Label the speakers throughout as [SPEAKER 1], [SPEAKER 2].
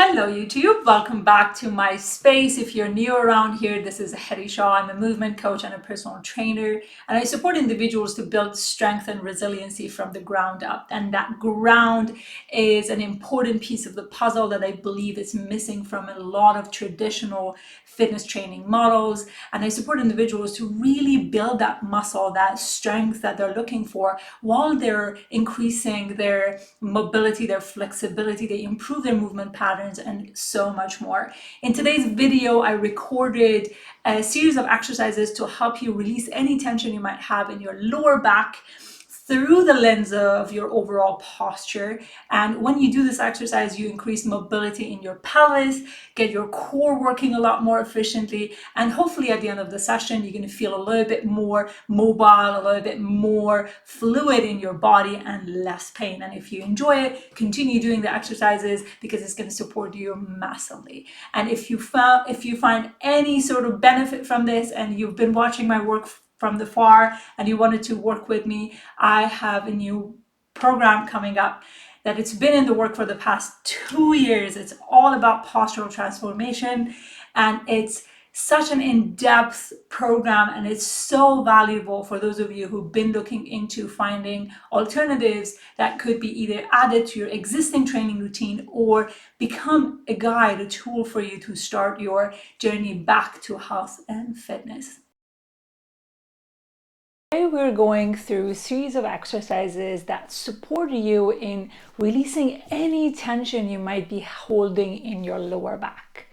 [SPEAKER 1] Hello YouTube, welcome back to my space. If you're new around here, this is Hetty Shaw. I'm a movement coach and a personal trainer, and I support individuals to build strength and resiliency from the ground up. And that ground is an important piece of the puzzle that I believe is missing from a lot of traditional fitness training models. And I support individuals to really build that muscle, that strength that they're looking for while they're increasing their mobility, their flexibility, they improve their movement patterns, and so much more. In today's video, I recorded a series of exercises to help you release any tension you might have in your lower back through the lens of your overall posture. And when you do this exercise, you increase mobility in your pelvis, get your core working a lot more efficiently, and hopefully at the end of the session, you're going to feel a little bit more mobile, a little bit more fluid in your body, and less pain. And if you enjoy it, continue doing the exercises because it's going to support you massively. And if you find any sort of benefit from this and you've been watching my work from the far and you wanted to work with me, I have a new program coming up that it's been in the work for the past 2 years. It's all about postural transformation, and it's such an in-depth program, and it's so valuable for those of you who've been looking into finding alternatives that could be either added to your existing training routine or become a guide, a tool for you to start your journey back to health and fitness. Today we're going through a series of exercises that support you in releasing any tension you might be holding in your lower back.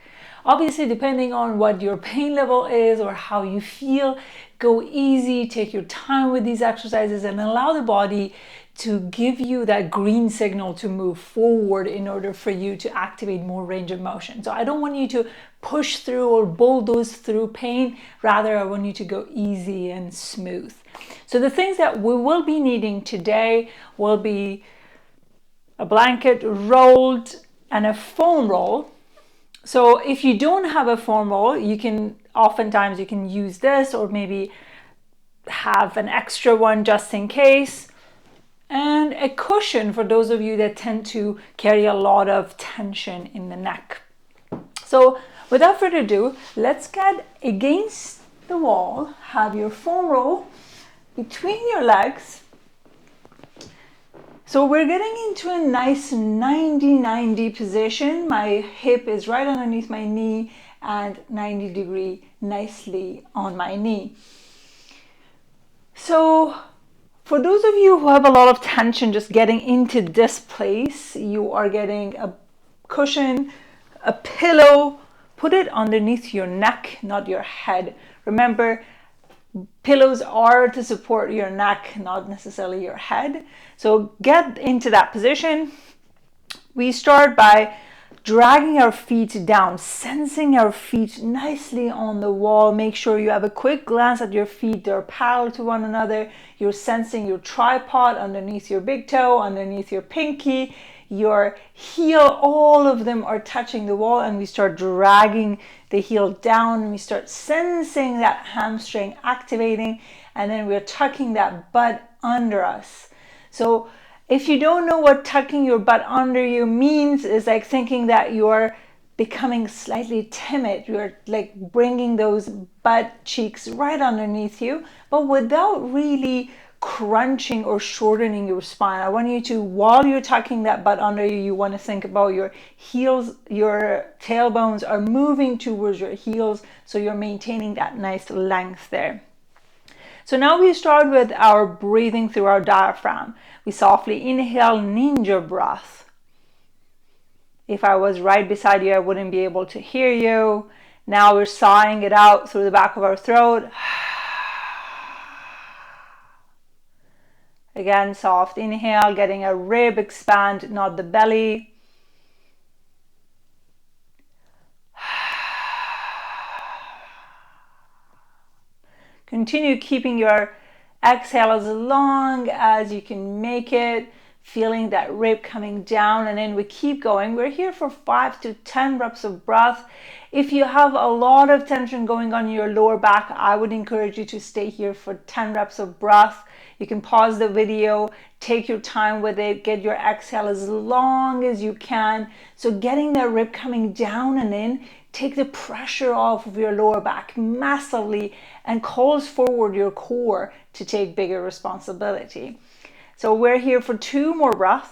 [SPEAKER 1] Obviously, depending on what your pain level is or how you feel, go easy, take your time with these exercises and allow the body to give you that green signal to move forward in order for you to activate more range of motion. So I don't want you to push through or bulldoze through pain. Rather, I want you to go easy and smooth. So the things that we will be needing today will be a blanket rolled and a foam roll. So if you don't have a foam roll, oftentimes you can use this, or maybe have an extra one just in case. And a cushion for those of you that tend to carry a lot of tension in the neck. So without further ado, let's get against the wall, have your foam roll between your legs. So we're getting into a nice 90-90 position. My hip is right underneath my knee and 90 degree nicely on my knee. So for those of you who have a lot of tension just getting into this place, you are getting a cushion, a pillow, put it underneath your neck, not your head. Remember, pillows are to support your neck, not necessarily your head. So get into that position. We start by dragging our feet down, sensing our feet nicely on the wall. Make sure you have a quick glance at your feet. They're parallel to one another. You're sensing your tripod underneath your big toe, underneath your pinky, your heel. All of them are touching the wall, and we start dragging the heel down, and we start sensing that hamstring activating, and then we're tucking that butt under us. So if you don't know what tucking your butt under you means, is like thinking that you're becoming slightly timid. You're like bringing those butt cheeks right underneath you, but without really crunching or shortening your spine. I want you to, while you're tucking that butt under you, you want to think about your heels, your tailbones are moving towards your heels, so you're maintaining that nice length there. So now we start with our breathing through our diaphragm. We softly inhale, ninja breath. If I was right beside you, I wouldn't be able to hear you. Now we're sighing it out through the back of our throat. Again, soft inhale, getting a rib expand, not the belly. Continue keeping your exhale as long as you can make it.
[SPEAKER 2] feeling that rib coming down and in. We keep going. We're here for 5 to 10 reps of breath. If you have a lot of tension going on in your lower back, I would encourage you to stay here for 10 reps of breath. You can pause the video, take your time with it, get your exhale as long as you can. So getting that rib coming down and in, take the pressure off of your lower back massively and calls forward your core to take bigger responsibility. So we're here for 2 more breaths.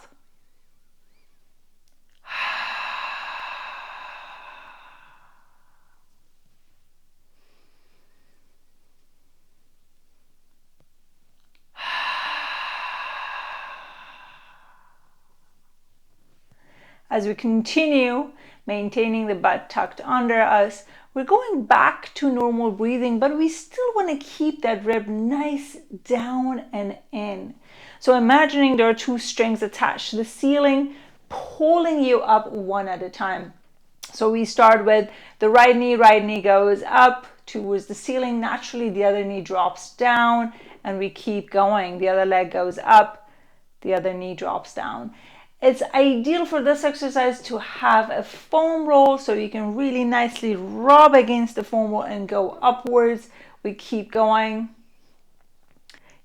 [SPEAKER 2] As we continue maintaining the butt tucked under us, we're going back to normal breathing, but we still want to keep that rib nice down and in. So imagining there are 2 strings attached to the ceiling, pulling you up one at a time. So we start with the right knee goes up towards the ceiling. Naturally, the other knee drops down, and we keep going. The other leg goes up, the other knee drops down. It's ideal for this exercise to have a foam roll so you can really nicely rub against the foam roll and go upwards. We keep going.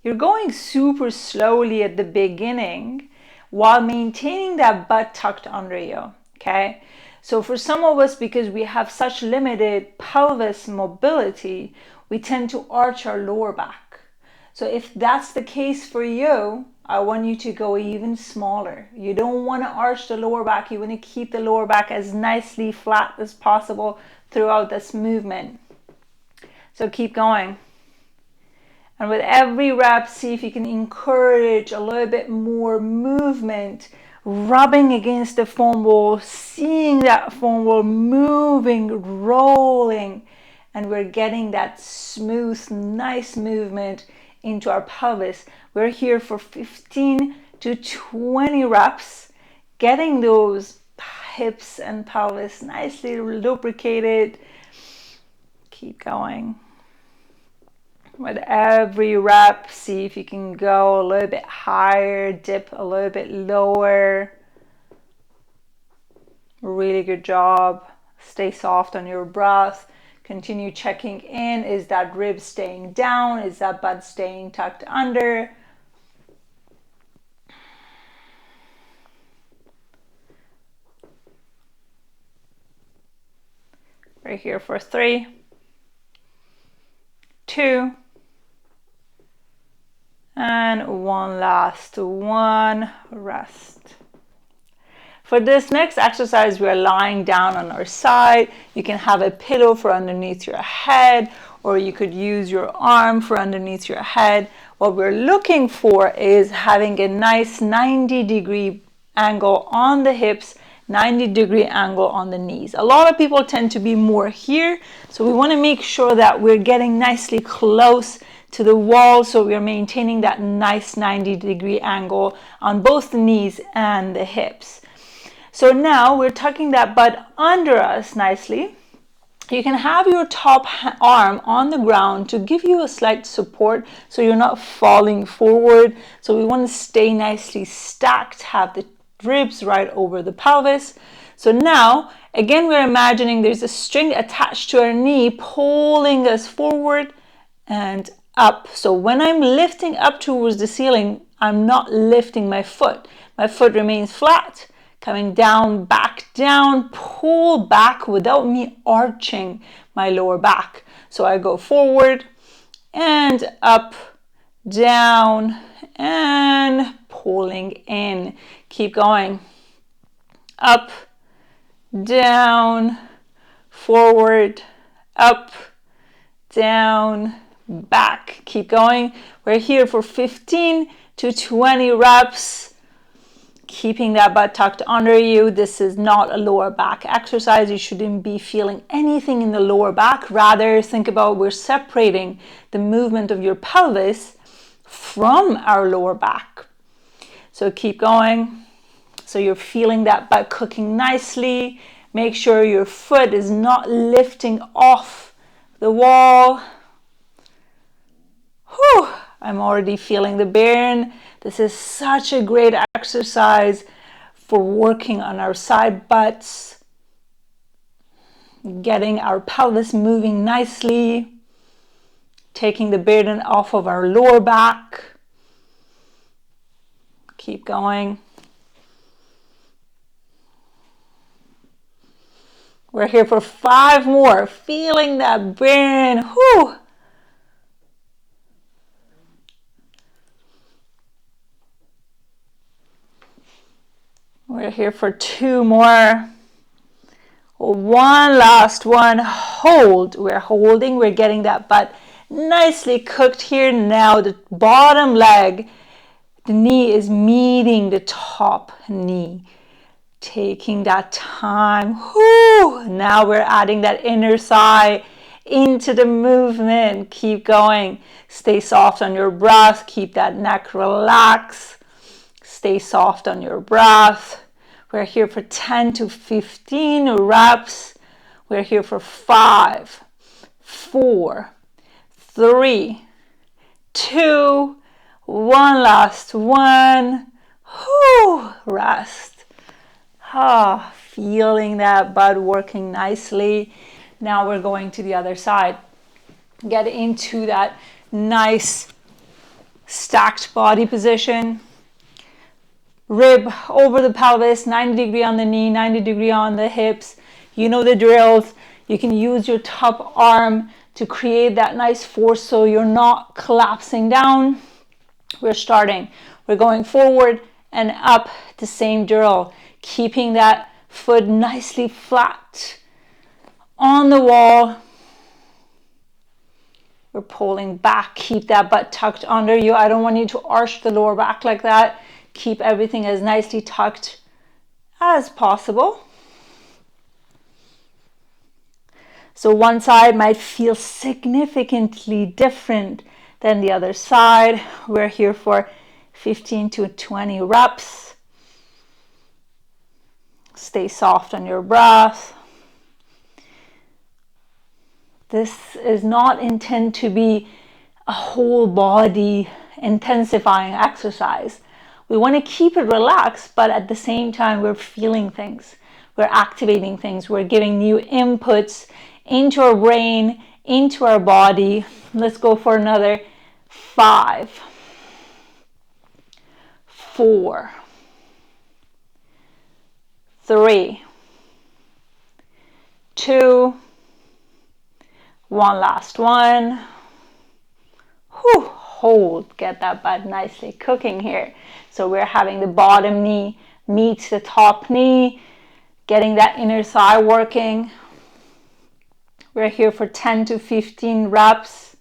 [SPEAKER 2] You're going super slowly at the beginning while maintaining that butt tucked under you, okay? So for some of us, because we have such limited pelvis mobility, we tend to arch our lower back. So if that's the case for you, I want you to go even smaller. You don't want to arch the lower back. You want to keep the lower back as nicely flat as possible throughout this movement. So keep going. And with every rep, see if you can encourage a little bit more movement, rubbing against the foam roll, seeing that foam roll moving, rolling, and we're getting that smooth, nice movement into our pelvis. We're here for 15 to 20 reps, getting those hips and pelvis nicely lubricated. Keep going. With every rep, see if you can go a little bit higher, dip a little bit lower. Really good job. Stay soft on your breath. Continue checking in. Is that rib staying down? Is that butt staying tucked under? We're here for 3, 2, and 1 last one. Rest. For this next exercise, we're lying down on our side. You can have a pillow for underneath your head, or you could use your arm for underneath your head. What we're looking for is having a nice 90-degree angle on the hips, 90-degree angle on the knees. A lot of people tend to be more here, so we want to make sure that we're getting nicely close to the wall, so we're maintaining that nice 90-degree angle on both the knees and the hips. So now we're tucking that butt under us nicely. You can have your top arm on the ground to give you a slight support so you're not falling forward. So we want to stay nicely stacked, have the ribs right over the pelvis. So now, again, we're imagining there's a string attached to our knee pulling us forward and up. So when I'm lifting up towards the ceiling, I'm not lifting my foot. My foot remains flat. Coming down, back down, pull back without me arching my lower back. So I go forward and up, down, and pulling in. Keep going. Up, down, forward, up, down, back. Keep going. We're here for 15 to 20 reps. Keeping that butt tucked under you. This is not a lower back exercise. You shouldn't be feeling anything in the lower back. Rather, think about we're separating the movement of your pelvis from our lower back. So keep going. So you're feeling that butt cooking nicely. Make sure your foot is not lifting off the wall. Whew. I'm already feeling the burn. This is such a great exercise for working on our side butts, getting our pelvis moving nicely, taking the burden off of our lower back. Keep going. We're here for 5 more, feeling that burn. Whew. We're here for 2 more. 1 last one. Hold. We're holding. We're getting that butt nicely cooked here. Now the bottom leg, the knee is meeting the top knee. Taking that time. Whoo! Now we're adding that inner thigh into the movement. Keep going. Stay soft on your breath. Keep that neck relaxed. Stay soft on your breath. We're here for 10 to 15 reps. We're here for 5, 4, 3, 2, 1 last one. Whoo! Rest. Feeling that butt working nicely. Now we're going to the other side. Get into that nice stacked body position. Rib over the pelvis, 90 degree on the knee, 90 degree on the hips. You know the drills. You can use your top arm to create that nice force so you're not collapsing down. We're starting. We're going forward and up, the same drill. Keeping that foot nicely flat on the wall. We're pulling back. Keep that butt tucked under you. I don't want you to arch the lower back like that. Keep everything as nicely tucked as possible. So one side might feel significantly different than the other side. We're here for 15 to 20 reps. Stay soft on your breath. This is not intended to be a whole body intensifying exercise. We want to keep it relaxed, but at the same time, we're feeling things. We're activating things. We're giving new inputs into our brain, into our body. Let's go for another 5, 4, 3, 2, 1 last one. Whew. Hold, get that butt nicely cooking here. So we're having the bottom knee meet the top knee, getting that inner thigh working. We're here for 10 to 15 reps.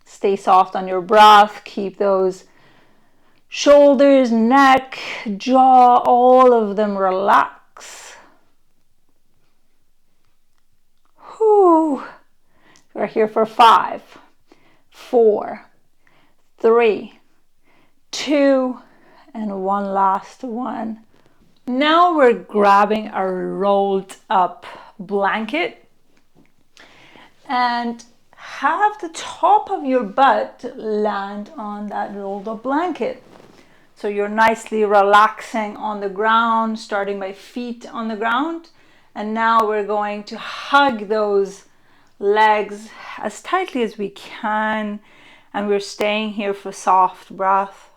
[SPEAKER 2] Stay soft on your breath. Keep those shoulders, neck, jaw, all of them relax. Whew. We're here for 5, 4, 3, 2, and 1 last one. Now we're grabbing our rolled up blanket and have the top of your butt land on that rolled up blanket. So you're nicely relaxing on the ground, starting by feet on the ground. And now we're going to hug those legs as tightly as we can. And we're staying here for soft breath.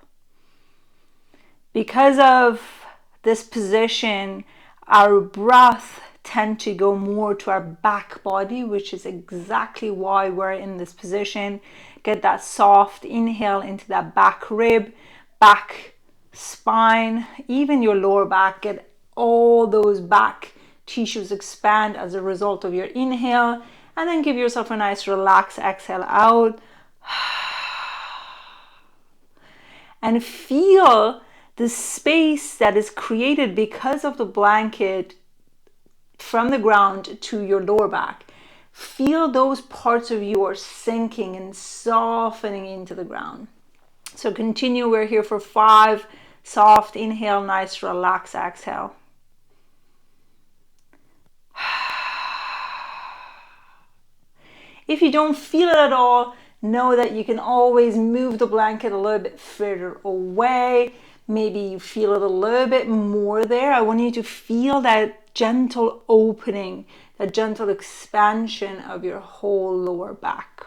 [SPEAKER 2] Because of this position, our breath tends to go more to our back body, which is exactly why we're in this position. Get that soft inhale into that back rib, back spine, even your lower back. Get all those back tissues expand as a result of your inhale, and then give yourself a nice relaxed exhale out. And feel the space that is created because of the blanket from the ground to your lower back. Feel those parts of you are sinking and softening into the ground. So continue. We're here for 5. Soft inhale, nice relaxed exhale. If you don't feel it at all, Know that you can always move the blanket a little bit further away. Maybe you feel it a little bit more there. I want you to feel that gentle opening, that gentle expansion of your whole lower back.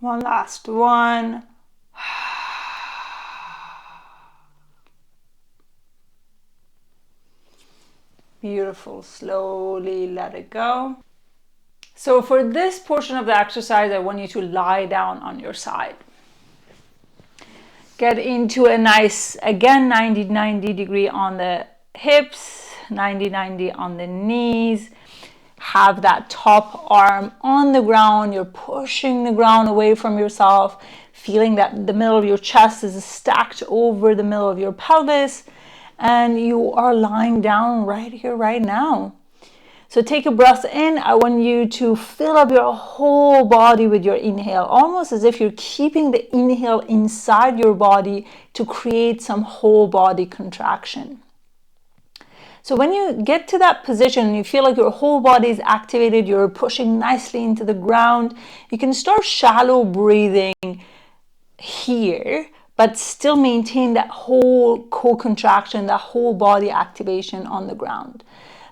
[SPEAKER 2] One last one. Beautiful. Slowly let it go. So for this portion of the exercise, I want you to lie down on your side. Get into a nice, again, 90-90 degree on the hips, 90-90 on the knees. Have that top arm on the ground. You're pushing the ground away from yourself, feeling that the middle of your chest is stacked over the middle of your pelvis, and you are lying down right here, right now. So take a breath in. I want you to fill up your whole body with your inhale, almost as if you're keeping the inhale inside your body to create some whole body contraction. So when you get to that position, you feel like your whole body is activated, you're pushing nicely into the ground, you can start shallow breathing here, but still maintain that whole co-contraction, that whole body activation on the ground.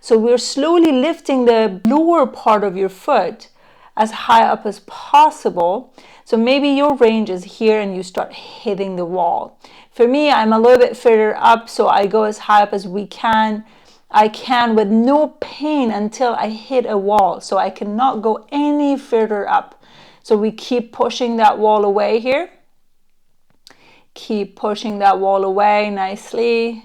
[SPEAKER 2] So we're slowly lifting the lower part of your foot as high up as possible. So maybe your range is here and you start hitting the wall. For me, I'm a little bit further up, so I go as high up as I can with no pain until I hit a wall. So I cannot go any further up. So we keep pushing that wall away here. Keep pushing that wall away nicely.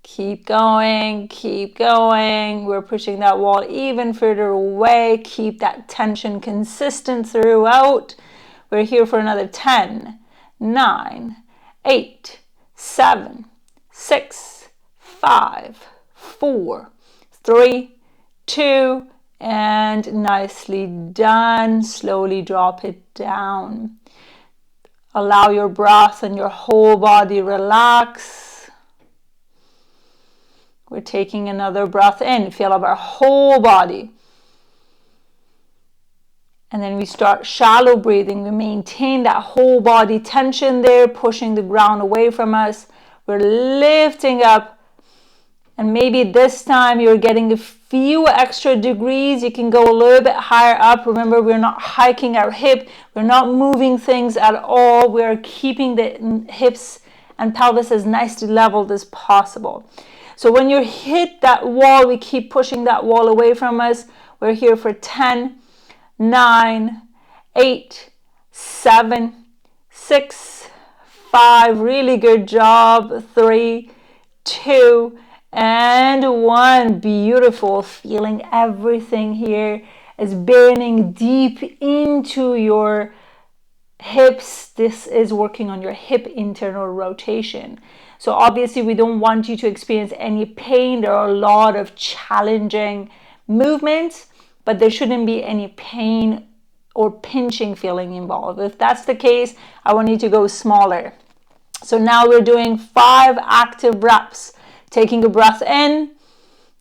[SPEAKER 2] Keep going, keep going. We're pushing that wall even further away. Keep that tension consistent throughout. We're here for another 10, 9, 8, 7, 6, 5, 4, 3, 2, and nicely done. Slowly drop it down. Allow your breath and your whole body relax. We're taking another breath in. Feel up our whole body. And then we start shallow breathing. We maintain that whole body tension there, pushing the ground away from us. We're lifting up. And maybe this time you're getting a few extra degrees. You can go a little bit higher up. Remember, we're not hiking our hip. We're not moving things at all. We're keeping the hips and pelvis as nicely leveled as possible. So when you hit that wall, we keep pushing that wall away from us. We're here for 10, 9, 8, 7, 6, 5. Really good job. 3, 2, and 1. Beautiful. Feeling everything here is burning deep into your hips. This is working on your hip internal rotation. So obviously we don't want you to experience any pain. There are a lot of challenging movements, but there shouldn't be any pain or pinching feeling involved. If that's the case, I want you to go smaller. So now we're doing 5 active reps. Taking a breath in,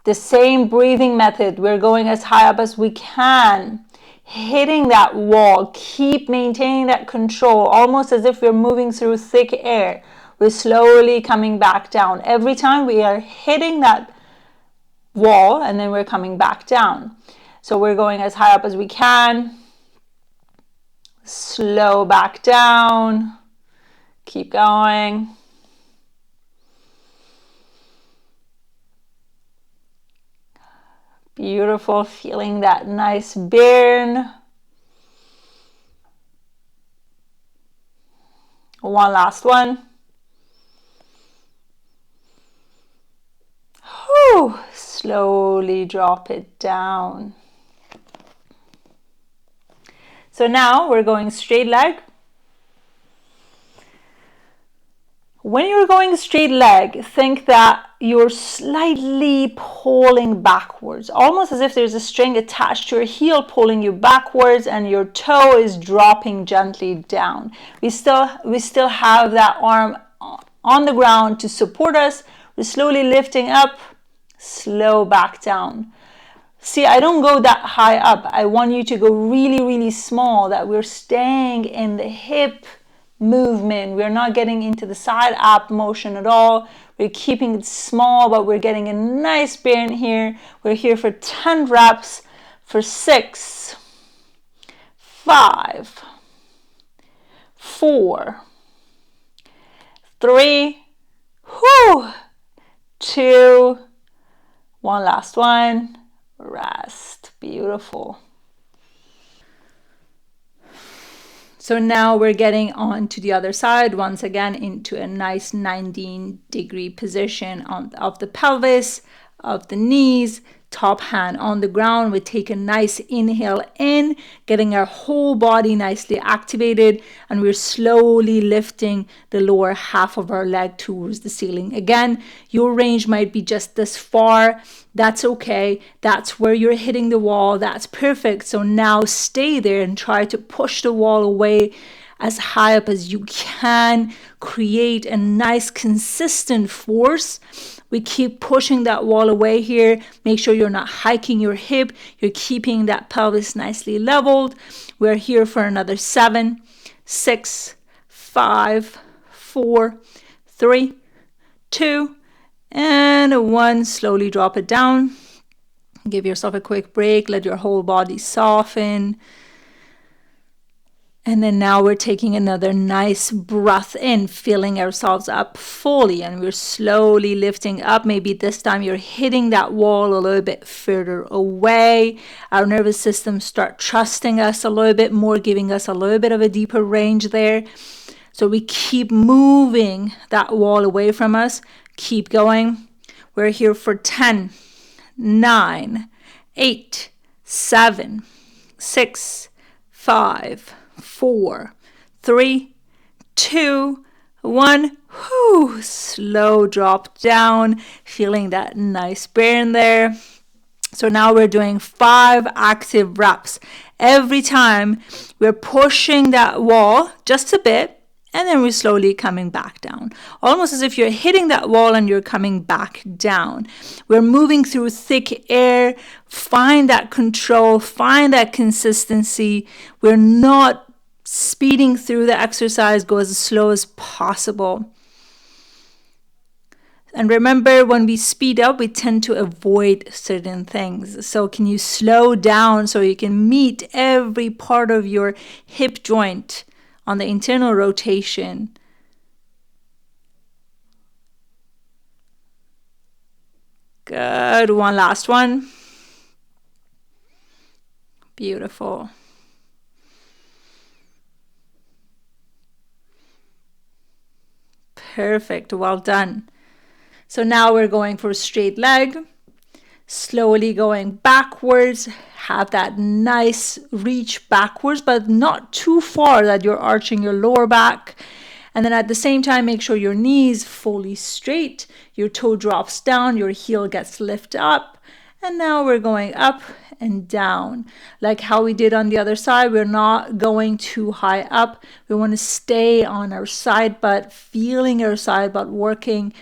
[SPEAKER 2] the same breathing method. We're going as high up as we can. Hitting that wall. Keep maintaining that control, almost as if we're moving through thick air. We're slowly coming back down. Every time we are hitting that wall and then we're coming back down. So we're going as high up as we can. Slow back down. Keep going. Beautiful. Feeling that nice burn. One last one. Whew. slowly drop it down. So now we're going straight leg. When you're going straight leg, think that you're slightly pulling backwards, almost as if there's a string attached to your heel pulling you backwards and your toe is dropping gently down. We still have that arm on the ground to support us. We're slowly lifting up, slow back down. See, I don't go that high up. I want you to go really, really small, that we're staying in the hip movement. We're not getting into the side up motion at all. We're keeping it small, but we're getting a nice bearing here. We're here for 10 reps for 6, 5, 4, 3, 2, one last one. Rest. Beautiful. So now we're getting on to the other side, once again into a nice 19-degree position of the pelvis, of the knees, top hand on the ground. We take a nice inhale in, getting our whole body nicely activated, and we're slowly lifting the lower half of our leg towards the ceiling. Again, your range might be just this far. That's okay. That's where you're hitting the wall. That's perfect. So now stay there and try to push the wall away as high up as you can. Create a nice consistent force. We keep pushing that wall away here. Make sure you're not hiking your hip. You're keeping that pelvis nicely leveled. We're here for another 7, 6, 5, 4, 3, 2, and 1. Slowly drop it down. Give yourself a quick break. Let your whole body soften. And then now we're taking another nice breath in, filling ourselves up fully, and we're slowly lifting up. Maybe this time you're hitting that wall a little bit further away. Our nervous system start trusting us a little bit more, giving us a little bit of a deeper range there. So we keep moving that wall away from us. Keep going. We're here for 10, 9, 8, 7, 6, 5, 4, 3, 2, 1. Slow drop down, feeling that nice burn there. So now we're doing 5 active reps. Every time we're pushing that wall just a bit, and then we're slowly coming back down. Almost as if you're hitting that wall and you're coming back down. We're moving through thick air. Find that control, find that consistency. We're not speeding through the exercise. Go as slow as possible. And remember, when we speed up, we tend to avoid certain things. So can you slow down so you can meet every part of your hip joint on the internal rotation? Good. One last one. Beautiful. Perfect. Well done. So now we're going for a straight leg. Slowly going backwards. Have that nice reach backwards, but not too far that you're arching your lower back. And then at the same time, make sure your knees fully straight. Your toe drops down, your heel gets lifted up. And now we're going up and down. Like how we did on the other side, we're not going too high up. We want to stay on our side butt, feeling our side butt working.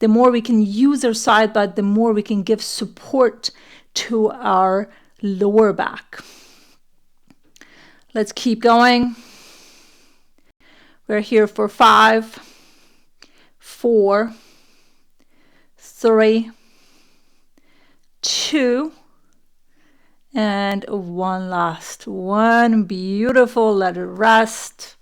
[SPEAKER 2] The more we can use our side butt, the more we can give support to our lower back. Let's keep going. We're here for 5, 4, 3, 2, and 1 last one. Beautiful. Let it rest.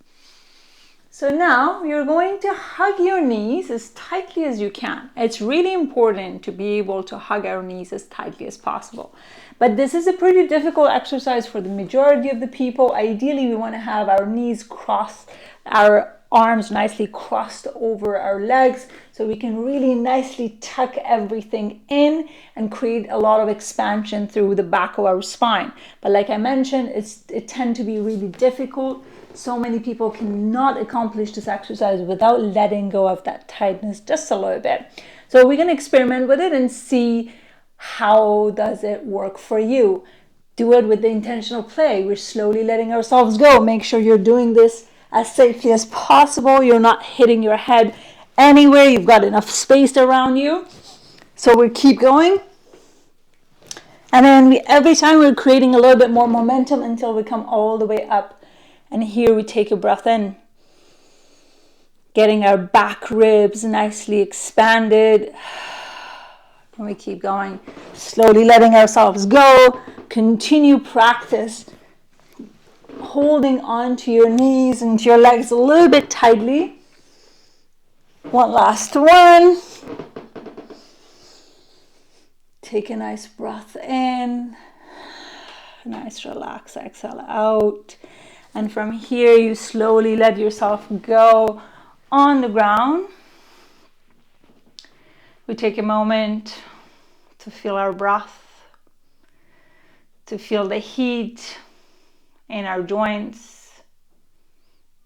[SPEAKER 2] So now you're going to hug your knees as tightly as you can. It's really important to be able to hug our knees as tightly as possible. But this is a pretty difficult exercise for the majority of the people. Ideally, we want to have our knees cross our arms nicely crossed over our legs so we can really nicely tuck everything in and create a lot of expansion through the back of our spine. But like I mentioned, it tends to be really difficult. So many people cannot accomplish this exercise without letting go of that tightness just a little bit. So we're going to experiment with it and see how does it work for you. Do it with the intentional play. We're slowly letting ourselves go. Make sure you're doing this as safely as possible. You're not hitting your head anywhere. You've got enough space around you. So we keep going. And then every time we're creating a little bit more momentum until we come all the way up. And here we take a breath in. Getting our back ribs nicely expanded. And we keep going. Slowly letting ourselves go. Continue practice. Holding on to your knees and to your legs a little bit tightly. One last one. Take a nice breath in. Nice relax exhale out. And from here you slowly let yourself go on the ground. We take a moment to feel our breath, to feel the heat in our joints,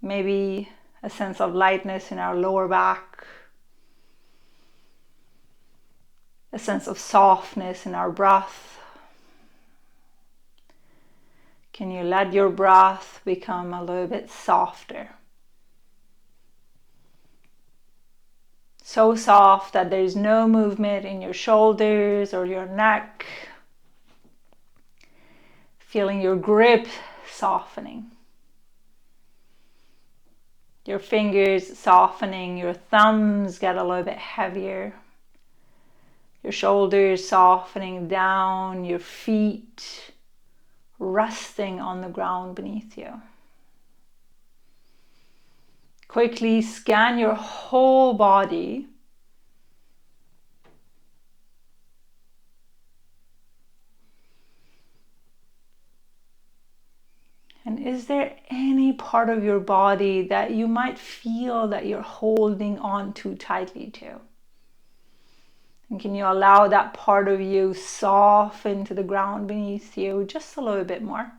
[SPEAKER 2] maybe a sense of lightness in our lower back, a sense of softness in our breath. Can you let your breath become a little bit softer? So soft that there's no movement in your shoulders or your neck. Feeling your grip softening. Your fingers softening, your thumbs get a little bit heavier. Your shoulders softening down, your feet resting on the ground beneath you. Quickly scan your whole body. And is there any part of your body that you might feel that you're holding on too tightly to? And can you allow that part of you soften to the ground beneath you just a little bit more?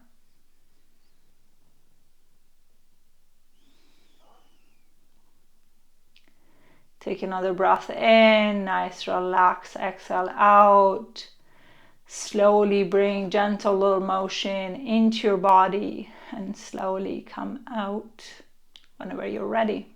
[SPEAKER 2] Take another breath in, nice relax, exhale out. Slowly bring gentle little motion into your body and slowly come out whenever you're ready.